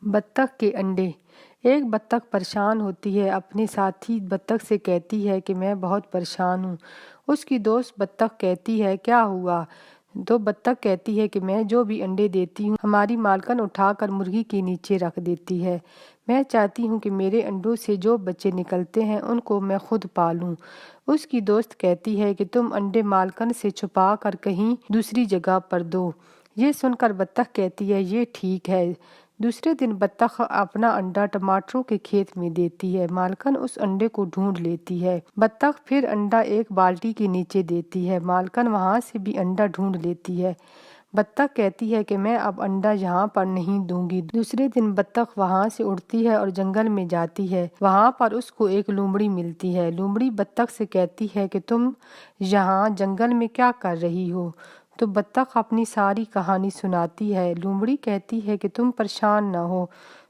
بطخ کے انڈے۔ ایک بطخ پریشان ہوتی ہے، اپنے ساتھی بطخ سے کہتی ہے کہ میں بہت پریشان ہوں۔ اس کی دوست بطخ کہتی ہے کیا ہوا؟ تو بطخ کہتی ہے کہ میں جو بھی انڈے دیتی ہوں ہماری مالکن اٹھا کر مرغی کے نیچے رکھ دیتی ہے۔ میں چاہتی ہوں کہ میرے انڈوں سے جو بچے نکلتے ہیں ان کو میں خود پالوں۔ اس کی دوست کہتی ہے کہ تم انڈے مالکن سے چھپا کر کہیں دوسری جگہ پر دو۔ یہ سن کر بطخ کہتی ہے یہ ٹھیک ہے۔ دوسرے دن بطخ اپنا انڈا ٹماٹروں کے کھیت میں دیتی ہے۔ مالکن اس انڈے کو ڈھونڈ لیتی ہے۔ بطخ پھر انڈا ایک بالٹی کے نیچے دیتی ہے۔ مالکن وہاں سے بھی انڈا ڈھونڈ لیتی ہے۔ بطخ کہتی ہے کہ میں اب انڈا یہاں پر نہیں دوں گی۔ دوسرے دن بطخ وہاں سے اڑتی ہے اور جنگل میں جاتی ہے۔ وہاں پر اس کو ایک لومڑی ملتی ہے۔ لومڑی بطخ سے کہتی ہے کہ تم یہاں جنگل میں کیا کر رہی ہو؟ تو بطخ اپنی ساری کہانی سناتی ہے۔ لومڑی کہتی ہے کہ تم پریشان نہ ہو،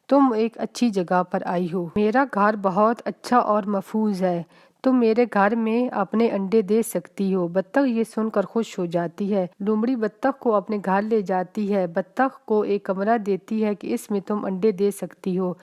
تم ایک اچھی جگہ پر آئی ہو۔ میرا گھر بہت اچھا اور محفوظ ہے، تم میرے گھر میں اپنے انڈے دے سکتی ہو۔ بطخ یہ سن کر خوش ہو جاتی ہے۔ لومڑی بطخ کو اپنے گھر لے جاتی ہے۔ بطخ کو ایک کمرہ دیتی ہے کہ اس میں تم انڈے دے سکتی ہو۔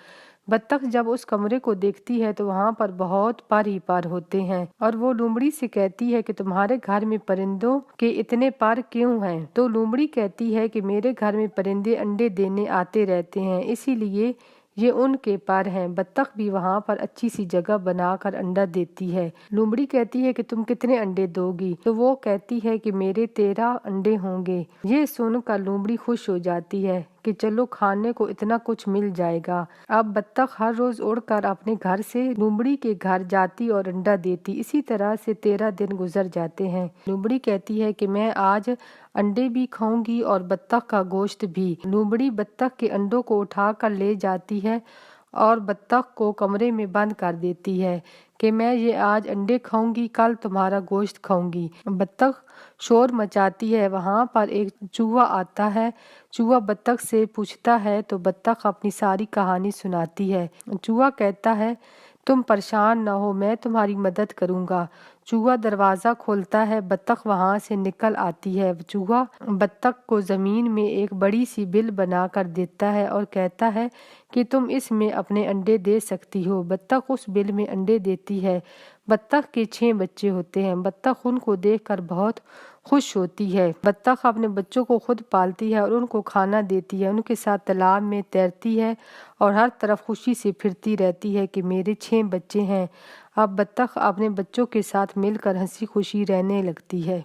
بطخ جب اس کمرے کو دیکھتی ہے تو وہاں پر بہت پر ہی پر ہوتے ہیں اور وہ لومڑی سے کہتی ہے کہ تمہارے گھر میں پرندوں کے اتنے پر کیوں ہیں؟ تو لومڑی کہتی ہے کہ میرے گھر میں پرندے انڈے دینے آتے رہتے ہیں، اسی لیے یہ ان کے پر ہیں۔ بطخ بھی وہاں پر اچھی سی جگہ بنا کر انڈا دیتی ہے۔ لومڑی کہتی ہے کہ تم کتنے انڈے دو گی؟ تو وہ کہتی ہے کہ میرے 13 انڈے ہوں گے۔ یہ سن کر لومڑی خوش ہو جاتی ہے کہ چلو کھانے کو اتنا کچھ مل جائے گا۔ اب بطخ ہر روز اڑ کر اپنے گھر سے لومڑی کے گھر جاتی اور انڈا دیتی۔ اسی طرح سے 13 دن گزر جاتے ہیں۔ لومڑی کہتی ہے کہ میں آج انڈے بھی کھاؤں گی اور بطخ کا گوشت بھی۔ لومڑی بطخ کے انڈوں کو اٹھا کر لے جاتی ہے اور بطخ کو کمرے میں بند کر دیتی ہے کہ میں یہ آج انڈے کھاؤں گی، کل تمہارا گوشت کھاؤں گی۔ بطخ شور مچاتی ہے، وہاں پر ایک چوہا آتا ہے۔ چوہا بطخ سے پوچھتا ہے تو بطخ اپنی ساری کہانی سناتی ہے۔ چوہا کہتا ہے تم پریشان نہ ہو، میں تمہاری مدد کروں گا۔ چوہا دروازہ کھولتا ہے، بطخ وہاں سے نکل آتی ہے۔ چوہا بطخ کو زمین میں ایک بڑی سی بل بنا کر دیتا ہے اور کہتا ہے کہ تم اس میں اپنے انڈے دے سکتی ہو۔ بطخ اس بل میں انڈے دیتی ہے۔ بطخ کے 6 بچے ہوتے ہیں۔ بطخ ان کو دیکھ کر بہت خوش ہوتی ہے۔ بطخ اپنے بچوں کو خود پالتی ہے اور ان کو کھانا دیتی ہے، ان کے ساتھ تالاب میں تیرتی ہے اور ہر طرف خوشی سے پھرتی رہتی ہے کہ میرے 6 بچے ہیں۔ اب بطخ اپنے بچوں کے ساتھ مل کر ہنسی خوشی رہنے لگتی ہے۔